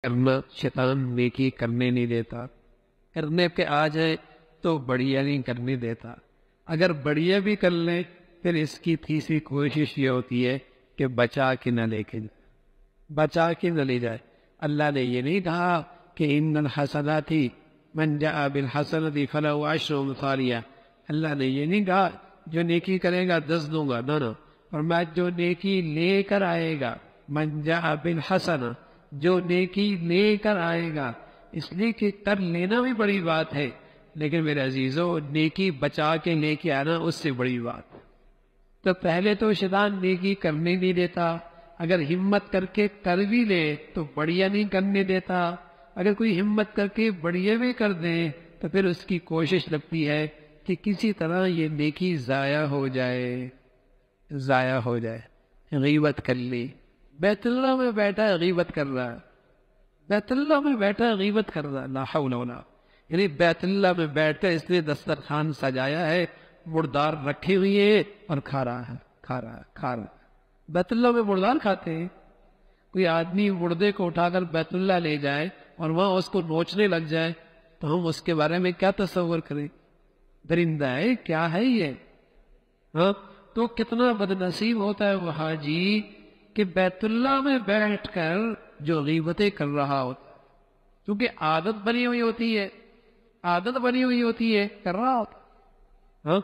کرنا شیطان نیکی کرنے نہیں دیتا، کرنے پہ آ جائے تو بڑھیا نہیں کرنے دیتا۔ اگر بڑھیا بھی کر لیں پھر اس کی تیسری کوشش یہ ہوتی ہے کہ بچا کے نہ لے کے جائے، بچا کے نہ لے جائے۔ اللہ نے یہ نہیں کہا کہ ان الحسنات من جاء بالحسنۃ فلہ عشر امثالها، اللہ نے یہ نہیں کہا جو نیکی کرے گا 10 دوں گا، نہ اور میں جو نیکی لے کر آئے گا، من جاء بالحسنہ، جو نیکی لے کر آئے گا، اس لیے کہ کر لینا بھی بڑی بات ہے، لیکن میرے عزیزو نیکی بچا کے لے کے آنا اس سے بڑی بات ہے۔ تو پہلے تو شیطان نیکی کرنے نہیں دیتا، اگر ہمت کر کے کر بھی لے تو بڑھیا نہیں کرنے دیتا، اگر کوئی ہمت کر کے بڑھیا بھی کر دے تو پھر اس کی کوشش لگتی ہے کہ کسی طرح یہ نیکی ضائع ہو جائے، ضائع ہو جائے۔ غیبت کر لی، بیت اللہ میں بیٹھا غیبت کر رہا ہے، بیت اللہ میں بیٹھا غیبت کر رہا ہے، لا حول ولا، یعنی بیت اللہ میں بیٹھ کر اس نے دسترخوان سجایا ہے، مردار رکھی ہوئی ہے اور کھا رہا ہے، کھا رہا ہے، کھا رہا ہے۔ بیت اللہ میں مردار کھاتے ہیں؟ کوئی آدمی مردے کو اٹھا کر بیت اللہ لے جائے اور وہاں اس کو نوچنے لگ جائے تو ہم اس کے بارے میں کیا تصور کریں؟ درندہ ہے کیا ہے یہ؟ ہاں تو کتنا بد نصیب ہوتا ہے وہ حاجی کہ بیت اللہ میں بیٹھ کر جو غیبتیں کر رہا ہوتا ہے، کیونکہ عادت بنی ہوئی ہوتی ہے، عادت بنی ہوئی ہوتی ہے، کر رہا ہوتا ہے۔ ہاں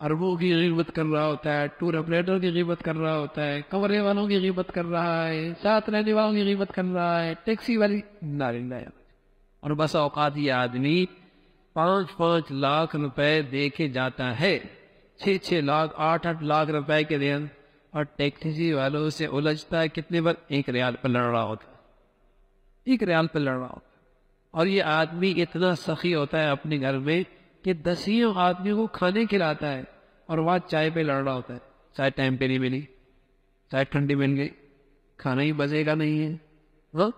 اربوں کی غیبت کر رہا ہوتا ہے، ٹور آپریٹر کی غیبت کر رہا ہوتا ہے، کمرے والوں کی غیبت کر رہا ہے، ساتھ رہنے والوں کی غیبت کر رہا ہے، ٹیکسی والی نارندہ۔ اور بس اوقات یہ آدمی 5-5 لاکھ روپے دے کے جاتا ہے، 6-6 لاکھ 8-8 لاکھ روپے کے دن، اور ٹیکسی والوں سے الجھتا ہے کتنے بار 1 ریال پہ لڑ رہا ہوتا ہے، 1 ریال پہ لڑ رہا ہوتا ہے۔ اور یہ آدمی اتنا سخی ہوتا ہے اپنے گھر میں کہ 10 آدمیوں کو کھانے کھلاتا ہے، اور وہاں چائے پہ لڑ رہا ہوتا ہے، چائے ٹائم پہ نہیں ملی، چائے ٹھنڈی مل گئی، کھانا ہی بچے گا نہیں ہے۔ ہاں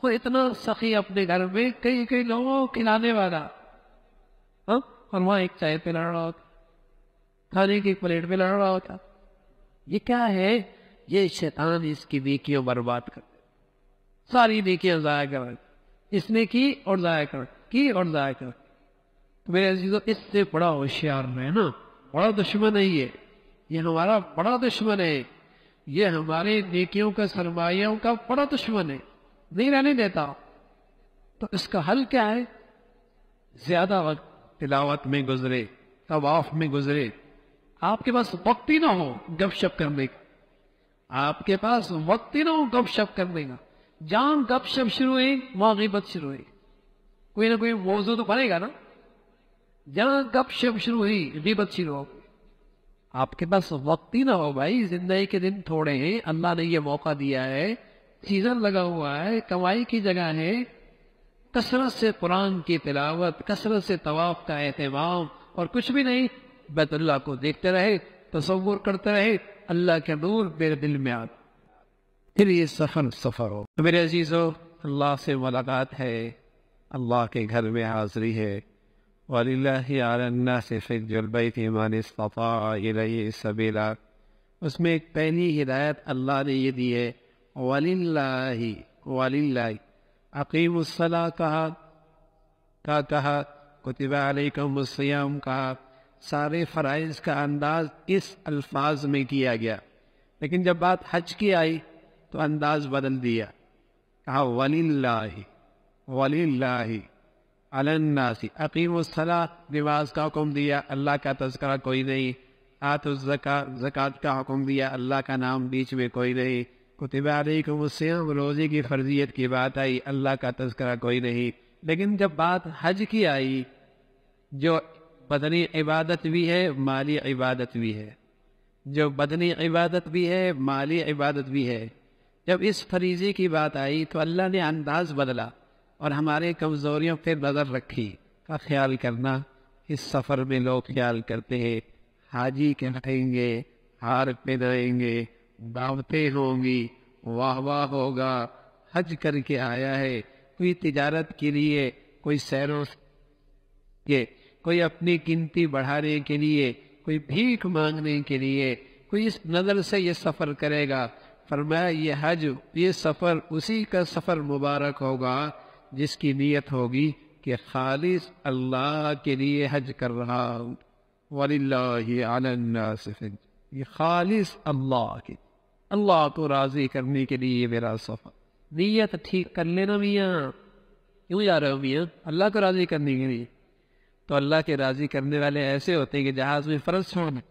وہ اتنا سخی اپنے گھر میں کئی لوگوں کو کھلانے والا، ہاں اور وہاں ایک چائے پہ لڑ رہا ہوتا، کھانے کی پلیٹ پہ لڑ رہا ہوتا۔ یہ کیا ہے؟ یہ شیطان اس کی نیکیوں برباد کر دے، ساری نیکیاں ضائع کر، اس نے کی اور ضائع کر، کی اور ضائع کر۔ تو میرے عزیزو اس سے بڑا ہوشیار رہنا، بڑا دشمن ہے یہ ہمارا بڑا دشمن ہے، یہ ہمارے نیکیوں کا سرمایوں کا بڑا دشمن ہے، نہیں رہنے دیتا۔ تو اس کا حل کیا ہے؟ زیادہ وقت تلاوت میں گزرے، طواف میں گزرے، آپ کے پاس وقت ہی نہ ہو گپ شپ کرنے کا، آپ کے پاس وقت ہی نہ ہو گپ شپ کرنے کا، جہاں گپ شپ شروع ہوئی وہاں غیبت شروع ہوئی، کوئی نہ کوئی موضوع تو بنے گا نا، جہاں گپ شپ شروع ہوئی غیبت شروع ہو۔ آپ کے پاس وقت ہی نہ ہو بھائی، زندگی کے دن تھوڑے ہیں، اللہ نے یہ موقع دیا ہے، سیزن لگا ہوا ہے، کمائی کی جگہ ہے، کثرت سے قرآن کی تلاوت، کثرت سے طواف کا اہتمام، اور کچھ بھی نہیں، بیت اللہ کو دیکھتے رہے، تصور کرتے رہے، اللہ کے نور میرے دل میں آتا، پھر یہ سفر ہو۔ تو میرے عزیزو اللہ سے ملاقات ہے، اللہ کے گھر میں حاضری ہے، وَلِلَّهِ عَلَى النَّاسِ حِجُّ الْبَيْتِ مَنِ اسْتَطَاعَ إِلَيْهِ سَبِيلًا، اس میں ایک پہلی ہدایت اللہ نے یہ دی ہے، وَلِلَّهِ اقیم الصلاۃ کہا، کتب علیکم الصیام کہا، سارے فرائض کا انداز اس الفاظ میں کیا گیا، لیکن جب بات حج کی آئی تو انداز بدل دیا، کہا وَلِلَّهِ عَلَى النَّاسِ اقیم الصلاۃ، نماز کا حکم دیا، اللہ کا تذکرہ کوئی نہیں، آتوا الزکاۃ، زکوٰۃ کا حکم دیا، اللہ کا نام بیچ میں کوئی نہیں، کتب علیکم الصیام، روزے کی فرضیت کی بات آئی، اللہ کا تذکرہ کوئی نہیں۔ لیکن جب بات حج کی آئی، جو بدنی عبادت بھی ہے مالی عبادت بھی ہے، جو بدنی عبادت بھی ہے مالی عبادت بھی ہے، جب اس فریضے کی بات آئی تو اللہ نے انداز بدلا اور ہمارے کمزوریوں پہ نظر رکھی کا خیال کرنا۔ اس سفر میں لوگ خیال کرتے ہیں حاجی کہیں گے، ہار پہنائیں گے، دعوتیں ہوں گی، واہ واہ ہوگا، حج کر کے آیا ہے، کوئی تجارت کے لیے، کوئی سیروں کے، کوئی اپنی قیمتی بڑھانے کے لیے، کوئی بھیک مانگنے کے لیے، کوئی اس نظر سے یہ سفر کرے گا، فرمایا یہ حج، یہ سفر اسی کا سفر مبارک ہوگا جس کی نیت ہوگی کہ خالص اللہ کے لیے حج کر رہا ہوں، وَلِلَّهِ عَلَى النَّاسِ حِجٌّ، یہ خالص اللہ کی، اللہ کو راضی کرنے کے لیے میرا سفر۔ نیت ٹھیک کر لینا میاں، کیوں جا رہے ہو میاں؟ اللہ کو راضی کرنے کے لیے۔ تو اللہ کے راضی کرنے والے ایسے ہوتے ہیں کہ جہاز میں فرض چھوڑ دے،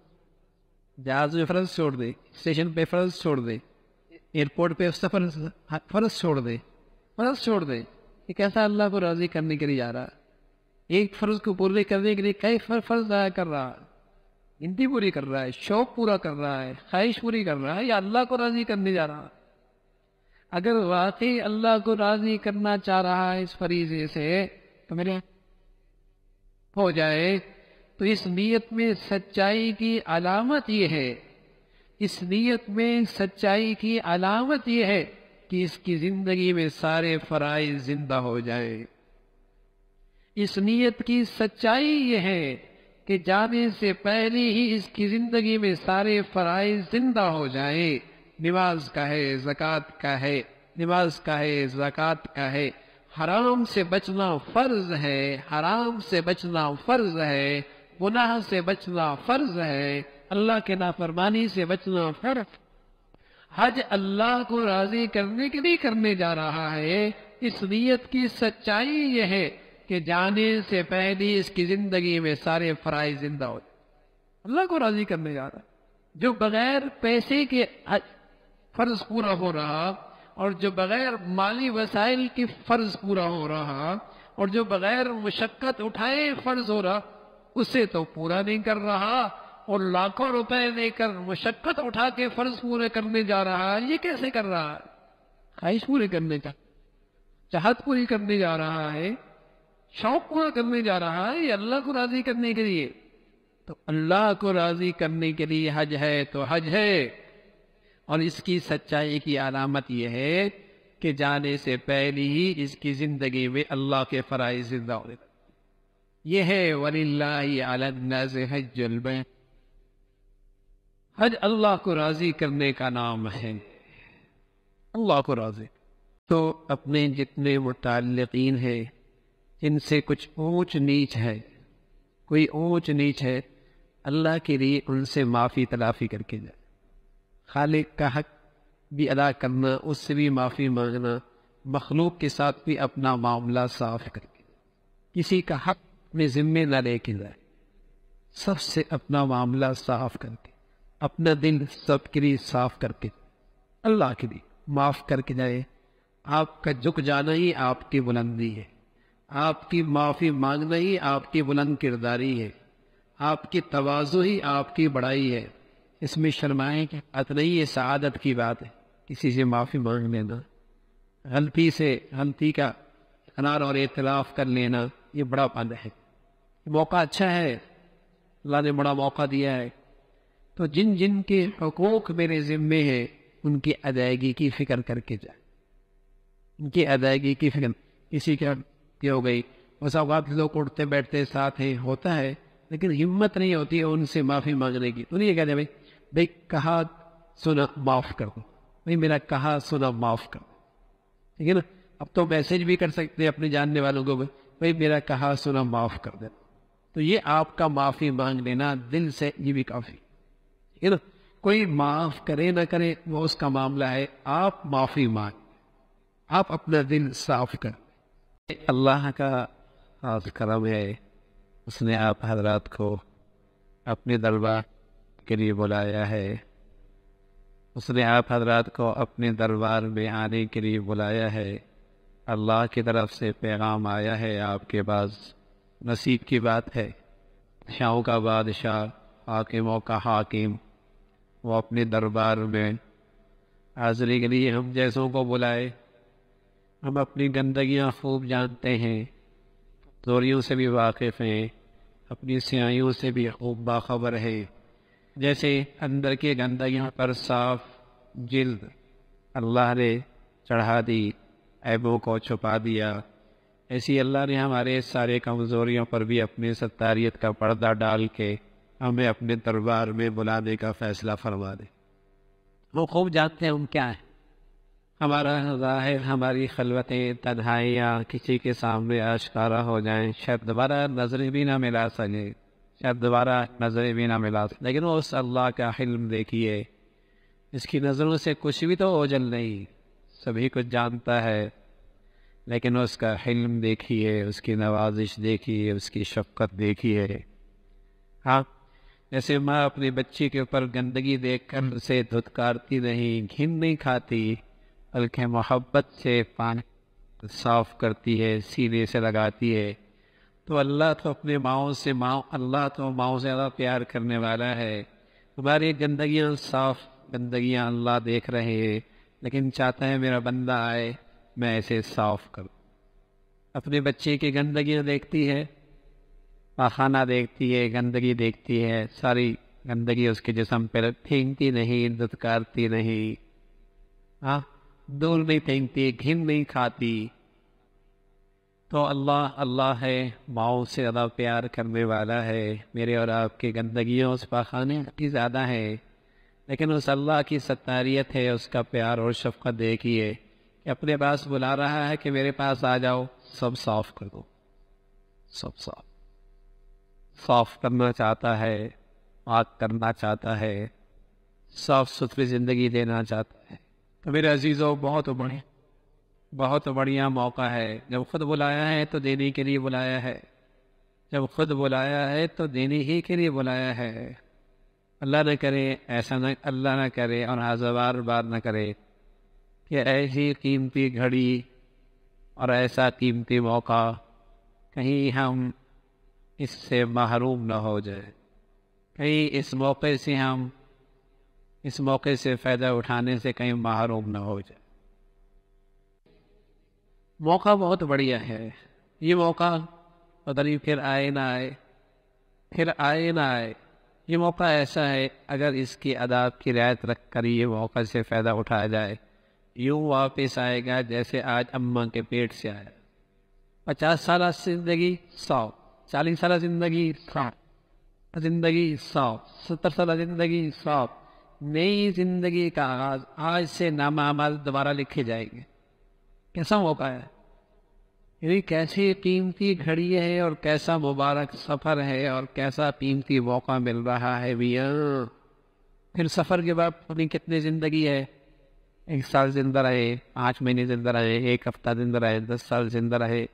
جہاز میں فرض چھوڑ دے، اسٹیشن پہ فرض چھوڑ دے، ایئرپورٹ پہ فرض چھوڑ دے، فرض چھوڑ دے۔ یہ کیسا اللہ کو راضی کرنے کے لیے جا رہا ہے؟ ایک فرض کو پورے کرنے کے لیے کئی فرض ضائع کر رہا ہے، گنتی پوری کر رہا ہے، شوق پورا کر رہا ہے، خواہش پوری کر رہا ہے، یا اللہ کو راضی کرنے جا رہا ہے؟ اگر واقعی اللہ کو راضی کرنا چاہ رہا ہے اس فریضے سے تو میرے ہو جائے، تو اس نیت میں سچائی کی علامت یہ ہے، اس نیت میں سچائی کی علامت یہ ہے کہ اس کی زندگی میں سارے فرائض زندہ ہو جائیں۔ اس نیت کی سچائی یہ ہے کہ جانے سے پہلے ہی اس کی زندگی میں سارے فرائض زندہ ہو جائیں۔ نماز کا ہے، زکوٰۃ کا ہے، نماز کا ہے، زکوٰۃ کا ہے، حرام سے بچنا فرض ہے، حرام سے بچنا فرض ہے، گناہ سے بچنا فرض ہے، اللہ کے نافرمانی سے بچنا فرض۔ حج اللہ کو راضی کرنے کے لیے کرنے جا رہا ہے۔ اس نیت کی سچائی یہ ہے کہ جانے سے پہلے اس کی زندگی میں سارے فرائض زندہ ہو جائیں۔ اللہ کو راضی کرنے جا رہا ہے۔ جو بغیر پیسے کے فرض پورا ہو رہا، اور جو بغیر مالی وسائل کی فرض پورا ہو رہا، اور جو بغیر مشقت اٹھائے فرض ہو رہا، اسے تو پورا نہیں کر رہا، اور لاکھوں روپے لے کر مشقت اٹھا کے فرض پورے کرنے جا رہا ہے۔ یہ کیسے کر رہا ہے؟ خواہش پوری کرنے کا، چاہت پوری کرنے جا رہا ہے، شوق پورا کرنے جا رہا ہے، یہ اللہ کو راضی کرنے کے لیے۔ تو اللہ کو راضی کرنے کے لیے حج ہے تو حج ہے، اور اس کی سچائی کی علامت یہ ہے کہ جانے سے پہلے ہی اس کی زندگی میں اللہ کے فرائض زندہ ہونے لگے۔ یہ ہے وَلِلَّهِ عَلَى النَّاسِ حِجُّ الْبَيْتِ۔ حج اللہ کو راضی کرنے کا نام ہے، اللہ کو راضی۔ تو اپنے جتنے متعلقین ہیں جن سے کچھ اونچ نیچ ہے، کوئی اونچ نیچ ہے، اللہ کے لیے ان سے معافی تلافی کر کے جائے۔ خالق کا حق بھی ادا کرنا، اس سے بھی معافی مانگنا، مخلوق کے ساتھ بھی اپنا معاملہ صاف کر کے، کسی کا حق میں ذمے نہ لے کے جائے، سب سے اپنا معاملہ صاف کر کے، اپنا دل سب کے لیے صاف کر کے، اللہ کے لیے معاف کر کے جائے۔ آپ کا جھک جانا ہی آپ کی بلندی ہے، آپ کی معافی مانگنا ہی آپ کی بلند کرداری ہے، آپ کی تواضع ہی آپ کی بڑائی ہے۔ اس میں شرمائے کی بات نہیں، یہ سعادت کی بات ہے، کسی سے معافی مانگ لینا، غلطی کا اقرار اور اعتراف کر لینا، یہ بڑا پن ہے، موقع اچھا ہے، اللہ نے بڑا موقع دیا ہے۔ تو جن جن کے حقوق میرے ذمے ہیں ان کی ادائیگی کی فکر کر کے جائے، ان کی ادائیگی کی فکر۔ کسی کی ہو گئی، اس اوقات لوگ اٹھتے بیٹھتے ساتھ ہیں، ہوتا ہے، لیکن ہمت نہیں ہوتی ہے ان سے معافی مانگنے کی۔ تو نہیں یہ کہتے بھائی کہا سنا معاف کر دو، بھائی میرا کہا سنا معاف کر دو، ٹھیک ہے نا؟ اب تو میسج بھی کر سکتے ہیں اپنے جاننے والوں کو، بھائی میرا کہا سنا معاف کر دے۔ تو یہ آپ کا معافی مانگ لینا دل سے، یہ بھی کافی، ٹھیک ہے نا؟ کوئی معاف کرے نہ کرے وہ اس کا معاملہ ہے، آپ معافی مانگ، آپ اپنا دل صاف کر۔ اللہ کا خاص کرم ہے، اس نے آپ حضرات کو اپنے دربار کے لیے بلایا ہے، اس نے آپ حضرات کو اپنے دربار میں آنے کے لیے بلایا ہے۔ اللہ کی طرف سے پیغام آیا ہے آپ کے پاس، نصیب کی بات ہے، شاہوں کا بادشاہ، حاکموں کا حاکم، وہ اپنے دربار میں حاضری کے لیے ہم جیسوں کو بلائے۔ ہم اپنی گندگیاں خوب جانتے ہیں، چوریوں سے بھی واقف ہیں، اپنی سیاہیوں سے بھی خوب باخبر ہیں۔ جیسے اندر کی گندگیوں پر صاف جلد اللہ نے چڑھا دی، عیبوں کو چھپا دیا، ایسی اللہ نے ہمارے سارے کمزوریوں پر بھی اپنے ستاریت کا پردہ ڈال کے ہمیں اپنے دربار میں بلانے کا فیصلہ فرما دے۔ وہ خوب جانتے ہیں ان کیا ہے. ہمارا ظاہر، ہماری خلوتیں، تنہائیاں کسی کے سامنے آشکارا ہو جائیں، شاید دوبارہ نظریں بھی نہ ملا سکے، شاید دوبارہ نظریں بھی نہ ملا سکے، لیکن وہ اس اللہ کا حلم دیکھیے. اس کی نظروں سے کچھ بھی تو اوجل نہیں، سبھی کچھ جانتا ہے، لیکن اس کا حلم دیکھیے، اس کی نوازش دیکھیے، اس کی شفقت دیکھیے. ہاں، جیسے ماں اپنی بچی کے اوپر گندگی دیکھ کر اسے دھتکارتی نہیں، گھن نہیں کھاتی، بلکہ محبت سے پانی صاف کرتی ہے، سینے سے لگاتی ہے. تو اللہ تو اپنے اللہ تو ماؤں سے زیادہ پیار کرنے والا ہے. ہماری گندگیاں، صاف گندگیاں اللہ دیکھ رہے ہیں، لیکن چاہتا ہے میرا بندہ آئے، میں اسے صاف کروں. اپنے بچے کی گندگیاں دیکھتی ہے، پاخانہ دیکھتی ہے، گندگی دیکھتی ہے، ساری گندگی اس کے جسم پہ پھینکتی نہیں، دھتکارتی نہیں، ہاں، دور نہیں پھینکتی، گھن نہیں کھاتی. تو اللہ ہے، ماؤں سے زیادہ پیار کرنے والا ہے. میرے اور آپ کی گندگیوں اس پاخانے کی زیادہ ہے، لیکن اس اللہ کی ستاریت ہے، اس کا پیار اور شفقت دیکھیے کہ اپنے پاس بلا رہا ہے کہ میرے پاس آ جاؤ، سب صاف کر دو. سب صاف کرنا چاہتا ہے، پاک کرنا چاہتا ہے، صاف ستھری زندگی دینا چاہتا ہے. تو میرے عزیزوں، بہت بڑھیا موقع ہے. جب خود بلایا ہے تو دینے کے لیے بلایا ہے، جب خود بلایا ہے تو دینے ہی کے لیے بلایا ہے. اللہ نہ کرے ایسا، نہ اللہ نہ کرے اور ہزار بار نہ کرے کہ ایسی قیمتی گھڑی اور ایسا قیمتی موقع کہیں ہم اس سے محروم نہ ہو جائے، کہیں اس موقع سے فائدہ اٹھانے سے کہیں محروم نہ ہو جائے. موقع بہت بڑھیا ہے. یہ موقع پتہ نہیں پھر آئے نہ آئے. یہ موقع ایسا ہے، اگر اس کی آداب کی رعایت رکھ کر یہ موقع سے فائدہ اٹھایا جائے، یوں واپس آئے گا جیسے آج اماں کے پیٹ سے آیا. 50 سالہ زندگی 100، 40 سالہ زندگی 100، 70 سالہ زندگی 100. نئی زندگی کا آغاز آج سے. نامہ اعمال دوبارہ لکھے جائیں گے. کیسا موقع ہے، یعنی کیسی قیمتی گھڑی ہے اور کیسا مبارک سفر ہے اور کیسا قیمتی موقع مل رہا ہے میاں. پھر سفر کے بعد اپنی کتنی زندگی ہے، 1 سال زندہ رہے، 8 مہینے زندہ رہے، 1 ہفتہ زندہ رہے، 10 سال زندہ رہے،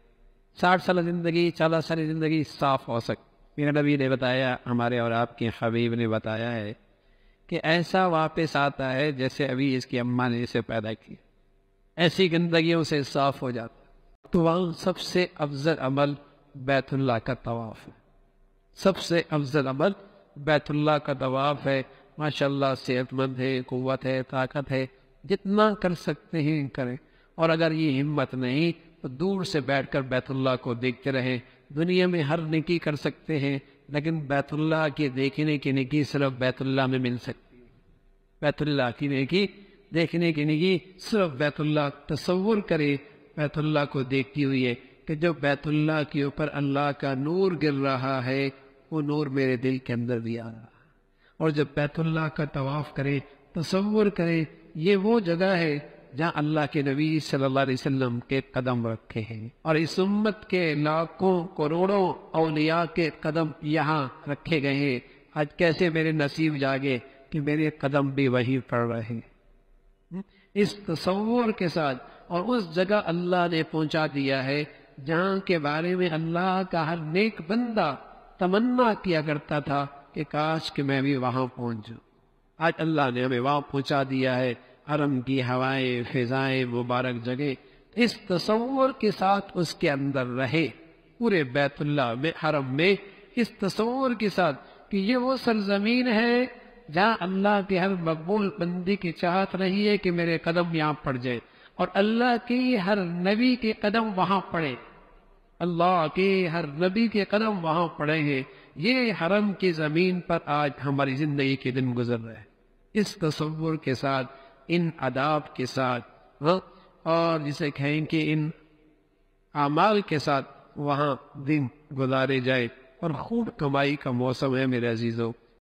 60 سال زندگی، 40 سال زندگی صاف ہو سکتی. میرے نبی نے بتایا، ہمارے اور آپ کے حبیب نے بتایا ہے کہ ایسا واپس آتا ہے جیسے ابھی اس کی اماں نے اسے پیدا کی. ایسی گندگیوں سے صاف ہو جاتا. تو وہاں سب سے افضل عمل بیت اللہ کا طواف ہے. سب سے افضل عمل بیت اللہ کا طواف ہے. ماشاءاللہ صحت مند ہے، قوت ہے، طاقت ہے، جتنا کر سکتے ہیں کریں. اور اگر یہ ہمت نہیں تو دور سے بیٹھ کر بیت اللہ کو دیکھتے رہیں. دنیا میں ہر نیکی کر سکتے ہیں، لیکن بیت اللہ کے دیکھنے کی نیکی صرف بیت اللہ میں مل سکتی ہے. بیت اللہ کی نیکی دیکھنے کی نیکی صرف بیت اللہ. تصور کرے بیت اللہ کو دیکھتی ہوئی ہے کہ جو بیت اللہ کے اوپر اللہ کا نور گر رہا ہے، وہ نور میرے دل کے اندر بھی آ رہا ہے. اور جب بیت اللہ کا طواف کرے، تصور کرے یہ وہ جگہ ہے جہاں اللہ کے نبی صلی اللہ علیہ وسلم کے قدم رکھے ہیں، اور اس امت کے لاکھوں کروڑوں اولیاء کے قدم یہاں رکھے گئے ہیں. آج کیسے میرے نصیب جاگے کہ میرے قدم بھی وہیں پڑ رہے ہیں. اس تصور کے ساتھ، اور اس جگہ اللہ نے پہنچا دیا ہے جہاں کے بارے میں اللہ کا ہر نیک بندہ تمنا کیا کرتا تھا کہ کاش کہ میں بھی وہاں پہنچ جاؤں. آج اللہ نے ہمیں وہاں پہنچا دیا ہے. حرم کی ہوائیں، فضائیں، مبارک جگہ. اس تصور کے ساتھ اس کے اندر رہے، پورے بیت اللہ میں، حرم میں، اس تصور کے ساتھ کہ یہ وہ سرزمین ہے جہاں اللہ کے ہر مقبول بندی کی چاہت رہی ہے کہ میرے قدم یہاں پڑ جائے، اور اللہ کی ہر نبی کے قدم وہاں پڑے. اللہ کے ہر نبی کے قدم وہاں پڑے ہیں. یہ حرم کی زمین پر آج ہماری زندگی کے دن گزر رہے ہیں. اس تصور کے ساتھ، ان آداب کے ساتھ، اور جسے کہیں کہ ان اعمال کے ساتھ وہاں دن گزارے جائے. اور خوب کمائی کا موسم ہے میرے عزیزوں.